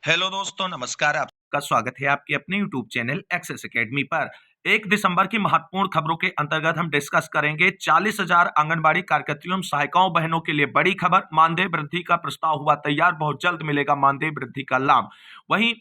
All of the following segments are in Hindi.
हेलो दोस्तों, नमस्कार। आपका स्वागत है आपके अपने यूट्यूब चैनल एक्सेस एकेडमी पर। 1 दिसंबर की महत्वपूर्ण खबरों के अंतर्गत हम डिस्कस करेंगे 40,000 आंगनबाड़ी कार्यकर्तियों एवं सहायिकाओं बहनों के लिए बड़ी खबर। मानदेय वृद्धि का प्रस्ताव हुआ तैयार, बहुत जल्द मिलेगा मानदेय वृद्धि का लाभ। वहीं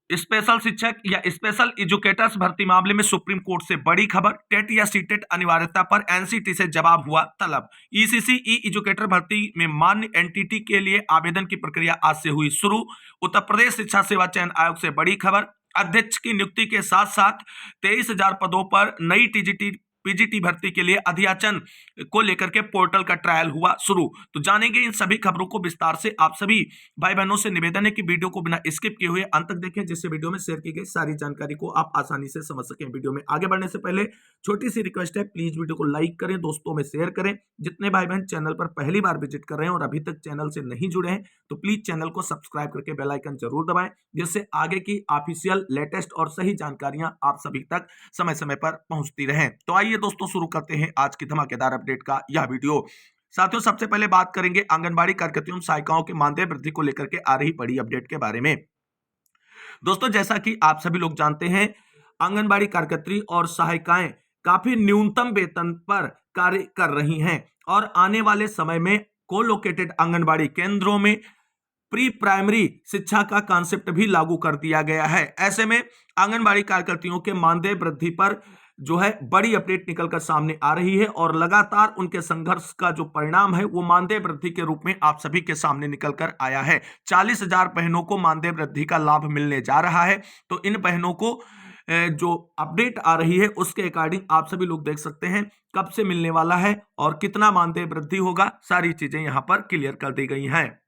स्पेशल शिक्षक या स्पेशल एजुकेटर्स भर्ती मामले में सुप्रीम कोर्ट से बड़ी खबर। टेट या सीटेट अनिवार्यता पर एनसीटी से जवाब हुआ तलब। ईसीसी ई एजुकेटर भर्ती में मान्य एनटीटी के लिए आवेदन की प्रक्रिया आज से हुई शुरू। उत्तर प्रदेश शिक्षा सेवा चयन आयोग से बड़ी खबर। अध्यक्ष की नियुक्ति के साथ साथ 23,000 पदों पर नई टीजीटी पीजीटी भर्ती के लिए अध्याचन को लेकर के पोर्टल का ट्रायल हुआ शुरू। तो जानेंगे इन सभी खबरों को विस्तार से। आप सभी भाई बहनों से निवेदन है कि वीडियो को बिना स्किप किए हुए अंत तक देखें, जिससे वीडियो में शेयर की गई सारी जानकारी को आप आसानी से समझ सकें। वीडियो में आगे बढ़ने से पहले छोटी सी रिक्वेस्ट है, प्लीज वीडियो को लाइक करें, दोस्तों में शेयर करें। जितने भाई बहन चैनल पर पहली बार विजिट कर रहे हैं और अभी तक चैनल से नहीं जुड़े हैं तो प्लीज चैनल को सब्सक्राइब करके बेल आइकन जरूर दबाएं, जिससे आगे की ऑफिशियल लेटेस्ट और सही जानकारियां आप सभी तक समय समय पर पहुंचती रहें। तो आइए दोस्तों, शुरू करते हैं आज की धमाकेदार अपडेट का यह वीडियो। साथियों, सबसे पहले बात करेंगे आंगनबाड़ी कार्यकर्तियों सहायिकाओं के मानदेय वृद्धि को लेकर के आ रही बड़ी अपडेट के बारे में। दोस्तों, जैसा कि आप सभी लोग जानते हैं, आंगनबाड़ी कार्यकर्त्री और सहायिकाएं काफी न्यूनतम वेतन पर कार्य कर रही हैं और आने वाले समय में कोलोकेटेड आंगनबाड़ी केंद्रों में प्री प्राइमरी शिक्षा का कॉन्सेप्ट भी लागू कर दिया गया है। ऐसे में आंगनबाड़ी कार्यकर्तियों के मानदेय वृद्धि पर जो है बड़ी अपडेट निकलकर सामने आ रही है और लगातार उनके संघर्ष का जो परिणाम है वो मानदेय वृद्धि के रूप में आप सभी के सामने निकलकर आया है। 40,000 बहनों को मानदेय वृद्धि का लाभ मिलने जा रहा है। तो इन बहनों को जो अपडेट आ रही है उसके अकॉर्डिंग आप सभी लोग देख सकते हैं कब से मिलने वाला है और कितना मानदेय वृद्धि होगा, सारी चीजें यहां पर क्लियर कर दी गई हैं।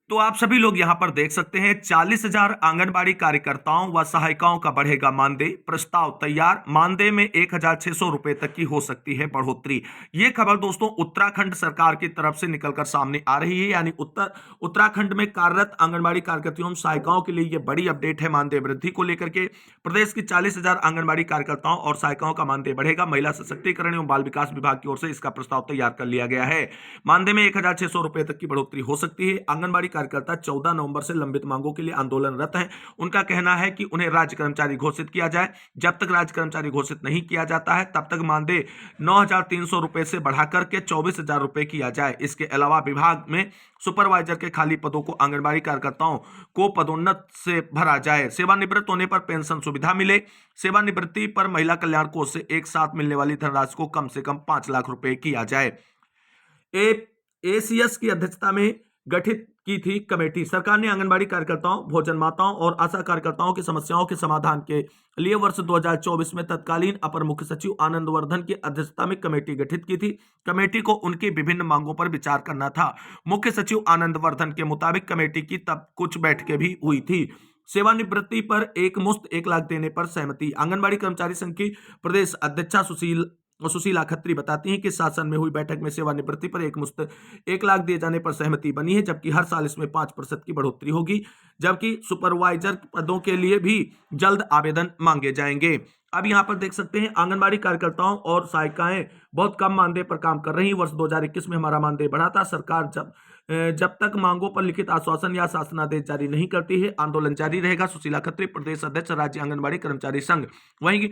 तो आप सभी लोग यहां पर देख सकते हैं 40,000 आंगनबाड़ी कार्यकर्ताओं व सहायिकाओं का बढ़ेगा मानदेय, प्रस्ताव तैयार। मानदेय में 1,600 रुपए तक की हो सकती है बढ़ोतरी। यह खबर दोस्तों उत्तराखंड सरकार की तरफ से निकलकर सामने आ रही है, यानी उत्तराखंड में कार्यरत आंगनबाड़ी कार्यकर्तियों सहायिकाओं के लिए यह बड़ी अपडेट है मानदेय वृद्धि को लेकर के। प्रदेश की 40,000 आंगनबाड़ी कार्यकर्ताओं और सहायिकाओं का मानदेय बढ़ेगा। महिला सशक्तिकरण एवं बाल विकास विभाग की ओर से इसका प्रस्ताव तैयार कर लिया गया है। मानदेय में 1,600 रुपए तक की बढ़ोतरी हो सकती है। आंगनबाड़ी कार्यकर्ता 14 नवंबर से लंबित मांगों के लिए आंदोलनरत हैं। उनका कहना है कि उन्हें राज्य कर्मचारी घोषित किया जाए। जब तक राज्य कर्मचारी घोषित नहीं किया जाता है तब तक मानदेय 9,300 रुपए से बढ़ाकर के 24,000 रुपए किया जाए। इसके अलावा विभाग में सुपरवाइजर के खाली पदों को आंगनबाड़ी कार्यकर्ताओं को पदोन्नत से भरा जाए। सेवानिवृत्त होने पर पेंशन सुविधा मिले। सेवानिवृत्ति पर महिला कल्याण कोष से एक साथ मिलने वाली धनराशि को कम से कम 5 लाख रुपए किया जाए। एसीएस की अध्यक्षता में गठित की थी कमेटी। सरकार ने आंगनबाड़ी कार्यकर्ताओं, भोजन माताओं और आशा कार्यकर्ताओं की समस्याओं के समाधान के लिए वर्ष 2024 में तत्कालीन अपर मुख्य सचिव आनंद वर्धन की अध्यक्षता में कमेटी गठित की थी। कमेटी को उनकी विभिन्न मांगों पर विचार करना था। मुख्य सचिव आनंद वर्धन के मुताबिक कमेटी की तब कुछ बैठकें भी हुई थी। सेवानिवृत्ति पर एक मुश्त 1 लाख देने पर सहमति। आंगनबाड़ी कर्मचारी संघ की प्रदेश अध्यक्षा सुशीला खत्री बताती हैं कि शासन में हुई बैठक में सेवानिवृत्ति पर एक मुश्त 1 लाख दिए जाने पर सहमति बनी है, जबकि हर साल इसमें 5% की बढ़ोतरी होगी। जबकि सुपरवाइजर पदों के लिए भी जल्द आवेदन मांगे जाएंगे। अब यहां पर देख सकते हैं आंगनबाड़ी कार्यकर्ताओं और सहायिकाएं बहुत कम मानदेय पर काम कर रही हैं। वर्ष 2021 में हमारा मानदेय बढ़ा था। सरकार जब तक मांगों पर लिखित आश्वासन या शासनादेश जारी नहीं करती है, आंदोलन जारी रहेगा। सुशीला खत्री, प्रदेश अध्यक्ष, राज्य आंगनबाड़ी कर्मचारी संघ। वहीं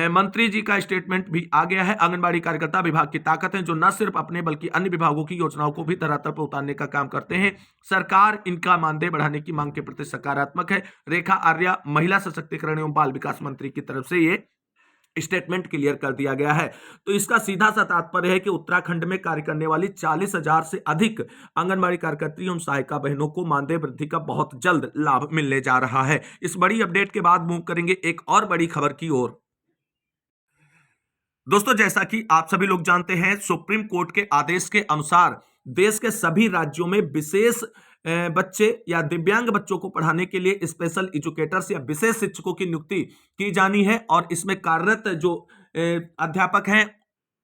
मंत्री जी का स्टेटमेंट भी आ गया है। आंगनबाड़ी कार्यकर्ता विभाग की ताकत है जो न सिर्फ अपने बल्कि अन्य विभागों की योजनाओं को भी धरातल पर उतारने का काम करते हैं। सरकार इनका मानदेय बढ़ाने की मांग के प्रति सकारात्मक है। रेखा आर्या, महिला सशक्तिकरण एवं बाल विकास मंत्री की तरफ से ये स्टेटमेंट क्लियर कर दिया गया है। तो इसका सीधा सा तात्पर्य है कि उत्तराखंड में कार्य करने वाली 40,000 से अधिक आंगनबाड़ी कार्यकर्त्री एवं सहायिका बहनों को मानदेय वृद्धि का बहुत जल्द लाभ मिलने जा रहा है। इस बड़ी अपडेट के बाद मूव करेंगे एक और बड़ी खबर की ओर। दोस्तों, जैसा कि आप सभी लोग जानते हैं, सुप्रीम कोर्ट के आदेश के अनुसार देश के सभी राज्यों में विशेष बच्चे या दिव्यांग बच्चों को पढ़ाने के लिए स्पेशल एजुकेटर्स या विशेष शिक्षकों की नियुक्ति की जानी है और इसमें कार्यरत जो अध्यापक हैं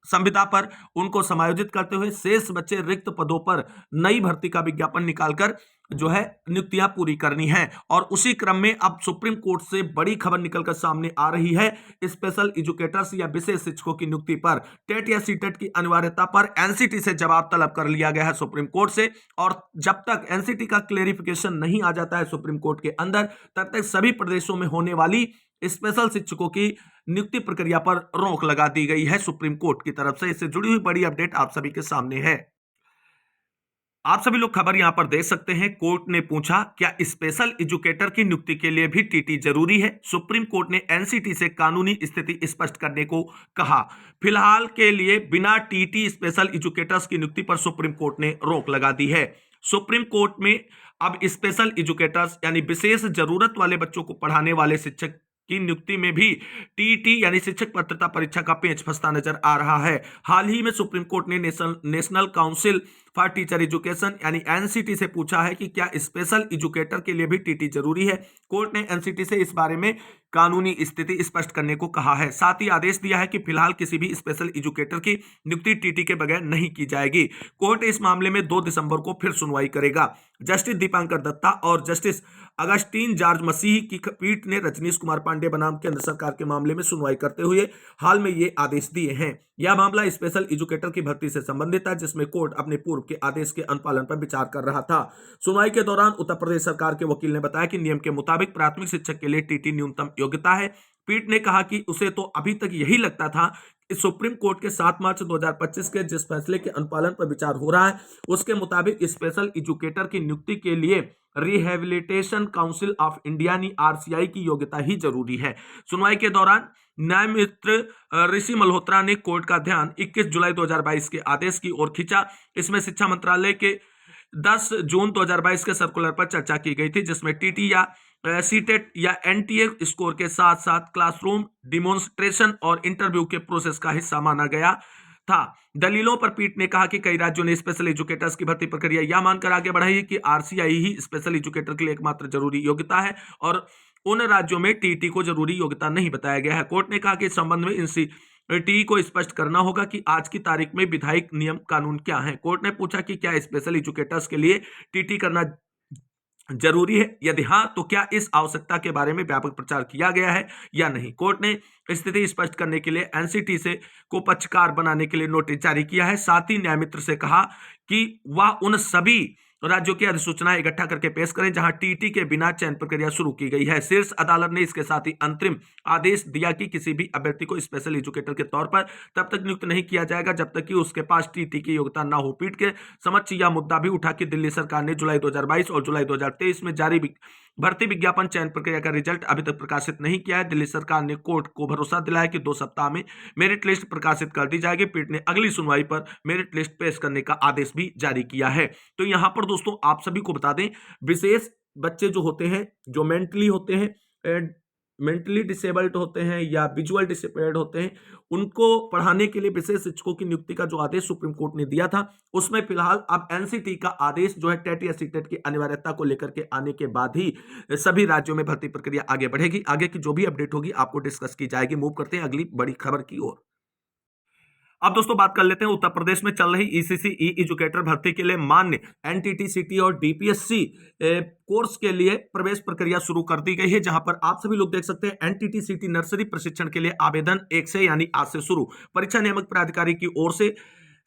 संविदा पर, उनको समायोजित करते हुए शेष बचे रिक्त पदों पर नई भर्ती का विज्ञापन निकालकर जो है नियुक्तियां पूरी करनी है। और उसी क्रम में अब सुप्रीम कोर्ट से बड़ी खबर निकलकर सामने आ रही है। स्पेशल एजुकेटर्स या विशेष शिक्षकों की नियुक्ति पर टेट या सीटेट की अनिवार्यता पर एनसीटी से जवाब तलब कर लिया गया है सुप्रीम कोर्ट से। और जब तक एनसीटी का क्लेरिफिकेशन नहीं आ जाता है सुप्रीम कोर्ट के अंदर, तब तक सभी प्रदेशों में होने वाली स्पेशल शिक्षकों की नियुक्ति प्रक्रिया पर रोक लगा दी गई है सुप्रीम कोर्ट की तरफ से। इससे जुड़ी हुई बड़ी अपडेट आप सभी के सामने है। आप सभी लोग खबर यहां पर देख सकते हैं। कोर्ट ने पूछा, क्या स्पेशल एजुकेटर की नियुक्ति के लिए भी टीटी जरूरी है? सुप्रीम कोर्ट ने एनसीटी से कानूनी स्थिति स्पष्ट करने को कहा। फिलहाल के लिए बिना टीटी स्पेशल एजुकेटर्स की नियुक्ति पर सुप्रीम कोर्ट ने रोक लगा दी है। सुप्रीम कोर्ट में अब स्पेशल एजुकेटर्स यानी विशेष जरूरत वाले बच्चों को पढ़ाने वाले शिक्षक की नियुक्ति में भी टीटी यानी शिक्षक पात्रता परीक्षा का पेच फंसता नजर आ रहा है। हाल ही में सुप्रीम कोर्ट ने national council for teacher education यानी एनसीटी से पूछा है कि क्या स्पेशल एजुकेटर के लिए भी टीटी जरूरी है। कोर्ट ने एनसीटी से इस बारे में कानूनी स्थिति स्पष्ट करने को कहा है। साथ ही आदेश दिया है कि फिलहाल किसी भी स्पेशल एजुकेटर की नियुक्ति टीटी के बगैर नहीं की जाएगी। कोर्ट इस मामले में 2 दिसंबर को फिर सुनवाई करेगा। जस्टिस दीपांकर दत्ता और जस्टिस अगस्टीन जॉर्ज मसीह की पीठ ने रजनीश कुमार पांडे बनाम केंद्र सरकार के मामले में सुनवाई करते हुए हाल में ये आदेश दिए हैं। यह मामला स्पेशल एजुकेटर की भर्ती से संबंधित है, जिसमें कोर्ट अपने पूर्व के आदेश के अनुपालन पर विचार कर रहा था। सुनवाई के दौरान उत्तर प्रदेश सरकार के वकील ने बताया कि नियम के मुताबिक प्राथमिक शिक्षक के लिए टीटी न्यूनतम योग्यता है। पीठ ने कहा कि उसे तो अभी तक यही लगता था कि सुप्रीम कोर्ट के 7 मार्च 2025 के जिस फैसले के अनुपालन पर विचार हो रहा है, उसके मुताबिक स्पेशल एजुकेटर की नियुक्ति के लिए रिहेबिलिटेशन काउंसिल ऑफ इंडिया यानी आरसीआई की योग्यता ही जरूरी है। सुनवाई के दौरान न्यायमित्र ऋषि मल्होत्रा ने कोर्ट का ध्यान 21 जुलाई 2022 के आदेश की ओर खींचा। इसमें शिक्षा मंत्रालय के 10 जून 2022 के सर्कुलर पर चर्चा की गई थी, जिसमें टीटी या सीटेट या एनटीए स्कोर के साथ साथ क्लासरूम डिमॉन्स्ट्रेशन और इंटरव्यू के प्रोसेस का हिस्सा माना गया था। दलीलों पर पीठ ने कहा कि कई राज्यों ने स्पेशल एजुकेटर्स की भर्ती प्रक्रिया यह मानकर आगे बढ़ाई है कि आरसीआई ही स्पेशल एजुकेटर के लिए एकमात्र जरूरी योग्यता है और उन राज्यों में टीटी को जरूरी योग्यता नहीं बताया गया है। कोर्ट ने कहा कि इस संबंध में टी को स्पष्ट करना होगा कि आज की तारीख में विधायिक नियम कानून क्या है। कोर्ट ने पूछा कि क्या स्पेशल एजुकेटर्स के लिए टीटी करना जरूरी है, यदि हाँ तो क्या इस आवश्यकता के बारे में व्यापक प्रचार किया गया है या नहीं। कोर्ट ने स्थिति स्पष्ट करने के लिए एनसीटी से को पक्षकार बनाने के लिए नोटिस जारी किया है। साथ ही न्यायमित्र से कहा कि वह उन सभी राज्यों की अधिसूचनाएं इकट्ठा करके पेश करें जहां टीटी के बिना चयन प्रक्रिया शुरू की गई है। शीर्ष अदालत ने इसके साथ ही अंतरिम आदेश दिया कि किसी भी अभ्यर्थी को स्पेशल एजुकेटर के तौर पर तब तक नियुक्त नहीं किया जाएगा जब तक कि उसके पास टीटी की योग्यता न हो। पीठ के समक्ष यह मुद्दा भी उठा कि दिल्ली सरकार ने जुलाई 2022 और जुलाई 2023 में जारी भर्ती विज्ञापन चयन प्रक्रिया का रिजल्ट अभी तक प्रकाशित नहीं किया है। दिल्ली सरकार ने कोर्ट को भरोसा दिलाया कि 2 सप्ताह में मेरिट लिस्ट प्रकाशित कर दी जाएगी। पीठ ने अगली सुनवाई पर मेरिट लिस्ट पेश करने का आदेश भी जारी किया है। तो यहां पर दोस्तों आप सभी को बता दें, विशेष बच्चे जो होते हैं, जो मेंटली होते हैं, मेंटली डिसेबल्ड होते हैं या विजुअल डिसेबल्ड होते हैं, उनको पढ़ाने के लिए विशेष शिक्षकों की नियुक्ति का जो आदेश सुप्रीम कोर्ट ने दिया था, उसमें फिलहाल अब एनसीटी का आदेश जो है टेट या सीटेट की अनिवार्यता को लेकर के आने के बाद ही सभी राज्यों में भर्ती प्रक्रिया आगे बढ़ेगी। आगे की जो भी अपडेट होगी आपको डिस्कस की जाएगी। मूव करते हैं अगली बड़ी खबर की ओर। अब दोस्तों बात कर लेते हैं उत्तर प्रदेश में चल रही ईसीसी ई एजुकेटर भर्ती के लिए मान्य एनटीटी सीटी और डीपीएससी कोर्स के लिए प्रवेश प्रक्रिया शुरू कर दी गई है, जहां पर आप सभी लोग देख सकते हैं एनटीटी सीटी नर्सरी प्रशिक्षण के लिए आवेदन 1 से यानी आज से शुरू। परीक्षा नियामक प्राधिकारी की ओर से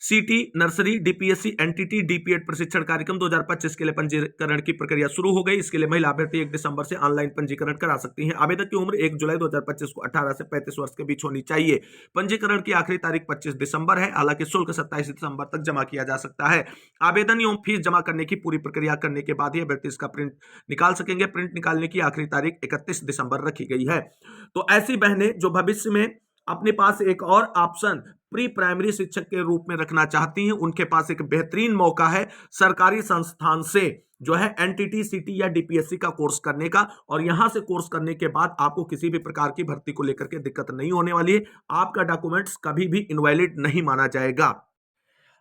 सीटी नर्सरी डीपीएससी एनटीटी डीपीएड प्रशिक्षण कार्यक्रम 2025 के लिए पंजीकरण की प्रक्रिया शुरू हो गई। इसके लिए महिला अभ्यर्थी 1 दिसंबर से ऑनलाइन पंजीकरण करा सकती हैं। आवेदक की उम्र 1 जुलाई 2025 को 18 से 35 वर्ष के बीच होनी चाहिए। पंजीकरण की आखिरी तारीख 25 दिसंबर है। हालांकि शुल्क 27 दिसंबर तक जमा किया जा सकता है। आवेदन एवं फीस जमा करने की पूरी प्रक्रिया करने के बाद ही अभ्यर्थी इसका प्रिंट निकाल सकेंगे। प्रिंट निकालने की आखिरी तारीख 31 दिसंबर रखी गई है। तो ऐसी बहनें जो भविष्य में अपने पास एक और ऑप्शन प्री प्राइमरी शिक्षक के रूप में रखना चाहती हैं, उनके पास एक बेहतरीन मौका है सरकारी संस्थान से जो है एनटीटी सीटी या डीपीएससी का कोर्स करने का। और यहां से कोर्स करने के बाद आपको किसी भी प्रकार की भर्ती को लेकर के दिक्कत नहीं होने वाली है। आपका डॉक्यूमेंट्स कभी भी इनवैलिड नहीं माना जाएगा।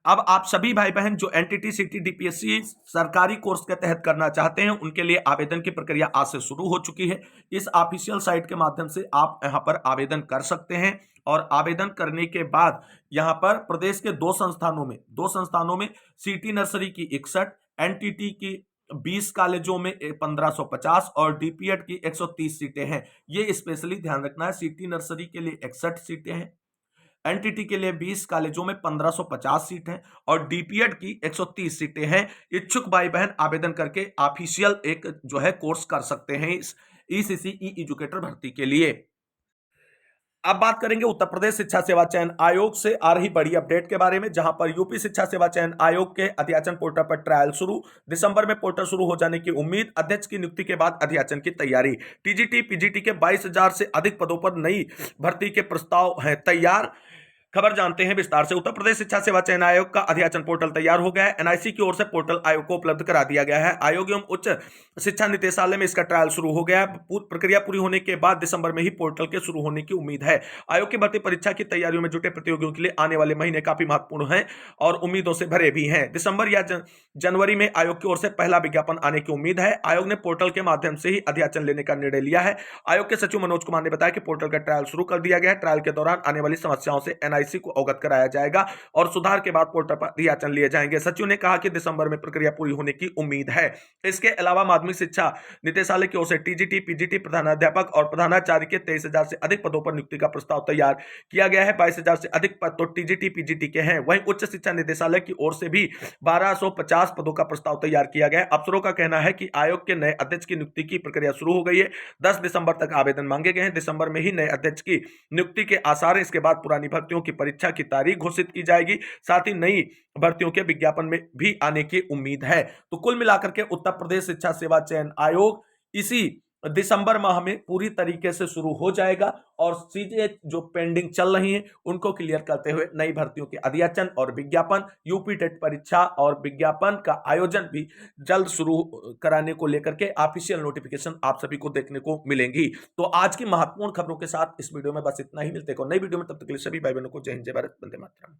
अब आप सभी भाई बहन जो एनटीटी सीटी डीपीएससी सरकारी कोर्स के तहत करना चाहते हैं, उनके लिए आवेदन की प्रक्रिया आज से शुरू हो चुकी है। इस ऑफिशियल साइट के माध्यम से आप यहां पर आवेदन कर सकते हैं। और आवेदन करने के बाद यहां पर प्रदेश के 2 संस्थानों में सीटी नर्सरी की 61, एनटीटी की 20 कॉलेजों में 1550 और डीपीएड की 130 सीटें हैं। ये स्पेशली ध्यान रखना है। सिटी नर्सरी के लिए 61 सीटें हैं, एनटीटी के लिए 20 कॉलेजों में 1550 सीट हैं और डीपीएड की 130 सीटें हैं। इच्छुक भाई बहन आवेदन करके ऑफिशियल एक जो है कोर्स कर सकते हैं इस ईसीसी ई एजुकेटर भर्ती के लिए। अब बात करेंगे उत्तर प्रदेश शिक्षा सेवा चयन आयोग से आ रही बड़ी अपडेट के बारे में, जहां पर यूपी शिक्षा सेवा चयन आयोग के अध्याचन पोर्टल पर ट्रायल शुरू। दिसंबर में पोर्टल शुरू हो जाने की उम्मीद। अध्यक्ष की नियुक्ति के बाद अध्याचन की तैयारी। टीजीटी पीजीटी के 22,000 से अधिक पदों पर नई भर्ती के प्रस्ताव हैं तैयार। खबर जानते हैं विस्तार से। उत्तर प्रदेश शिक्षा सेवा चयन आयोग का अध्याचन पोर्टल तैयार हो गया है। एनआईसी की ओर से पोर्टल आयोग को उपलब्ध करा दिया गया है। आयोग एवं उच्च शिक्षा निदेशालय में इसका ट्रायल शुरू हो गया है। प्रक्रिया पूरी होने के बाद दिसंबर में ही पोर्टल के शुरू होने की उम्मीद है। आयोग की भर्ती परीक्षा की तैयारियों में जुटे प्रतियोगियों के लिए आने वाले महीने काफी महत्वपूर्ण हैं और उम्मीदों से भरे भी हैं। दिसंबर या जनवरी में आयोग की ओर से पहला विज्ञापन आने की उम्मीद है। आयोग ने पोर्टल के माध्यम से ही अध्याचन लेने का निर्णय लिया है। आयोग के सचिव मनोज कुमार ने बताया कि पोर्टल का ट्रायल शुरू कर दिया गया है। ट्रायल के दौरान आने वाली समस्याओं से एनआईसी को अवगत कराया जाएगा और सुधार के बाद पोर्टल पर अध्याचन लिए जाएंगे। सचिव ने कहा कि दिसंबर में प्रक्रिया पूरी होने की उम्मीद है। इसके अलावा माध्यमिक शिक्षा निदेशालय की ओर से टीजीटी पीजीटी प्रधानाध्यापक और प्रधानाचार्य के 23,000 से अधिक पदों पर नियुक्ति का प्रस्ताव तैयार किया गया है। 22,000 से अधिक पद तो टीजीटी पीजीटी के हैं। वहीं उच्च शिक्षा निदेशालय की ओर से भी 1250 पदों का प्रस्ताव तैयार किया गया है। अफसरों का कहना है कि आयोग के नए अध्यक्ष की नियुक्ति की प्रक्रिया शुरू हो गई है। 10 दिसंबर तक आवेदन मांगे गए हैं। दिसंबर में ही नए अध्यक्ष की नियुक्ति के आसार है। इसके बाद पुरानी भर्तियों की परीक्षा की तारीख घोषित की जाएगी। साथ ही नई भर्तियों के विज्ञापन में भी आने की उम्मीद है। तो कुल मिलाकर के उत्तर प्रदेश शिक्षा सेवा चयन आयोग इसी दिसंबर माह में पूरी तरीके से शुरू हो जाएगा और चीजें जो पेंडिंग चल रही हैं उनको क्लियर करते हुए नई भर्तियों के अध्याचन और विज्ञापन, यूपी टेट परीक्षा और विज्ञापन का आयोजन भी जल्द शुरू कराने को लेकर के ऑफिशियल नोटिफिकेशन आप सभी को देखने को मिलेंगी। तो आज की महत्वपूर्ण खबरों के साथ इस वीडियो में बस इतना ही। मिलते हैं नई वीडियो में, तब तक के लिए सभी भाई बहनों को जय हिंद, जय भारत, वंदे मातरम।